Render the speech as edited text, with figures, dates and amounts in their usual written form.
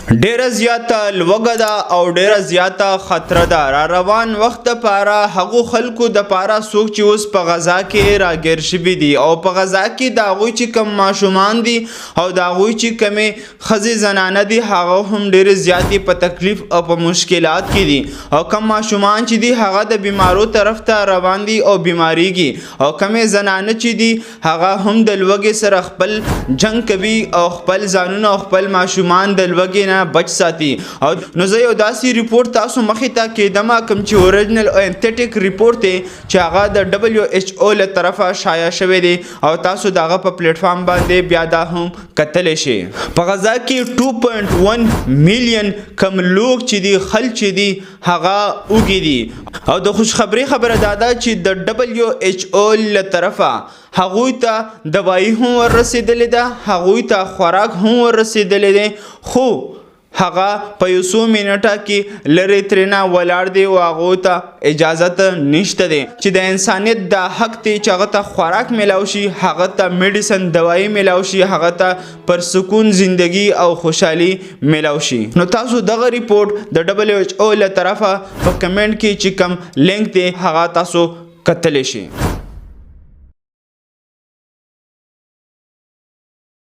ډیره زیاته لوږه ده او ډیره زیاته خطره ده. را روان وخت دپاره هغو خلکو دپاره څوک چې اوس په غزا کې راګیر شوي دي او په غزا کې د هغوی چې کوم ماشومان دي او د هغوی چې کومې ښځې زنانه دي هغه هم ډیرې زیاتې په تکلیف او په مشکلات کې دي او کم ماشومان چې دي هغه د بیمارو طرف ته روان دي او بیماریږي او کمې زنانه چې دي هغه هم د لوږې سره خپل جنگ کوي او خپل ځانونه او خپل ماشومان د لوږې نه بچ ساتي. او نو زه یو داسې ریپورت تاسو مخې ته کېدمه کوم چې اوریجنل او انتیټیک ریپورت دی چې هغه د WHO له طرفه شایع شوی دی او تاسو د هغه په پلیټ فارم باندې بیا دا هم کتلی شئ. په غزا کې 2.1 میلیون کم لوږ چې دي خلک چې دي هغه وږي دي او د خوشخبری خبره دا ده چې د WHO له طرفه هغوی ته دوایی هم وررسېدلې ده، هغوی ته خوراک هم وررسېدلی دی، خو هغه په یو څو منټه کې لرې ترېنه ولاړ دی او هغو ته اجازت نشته دی چې د انسانیت دا حق دی چې هغه ته خوراک میلاو شي، هغه ته میډیسن دوایی میلاو شي، هغه ته پر سکون زندگی او خوشحالي میلاو شي. نو تاسو دغه ریپورت د WHO له طرفه په کمنټ کې چې کوم لینک دی هغه تاسو کتلی شئ.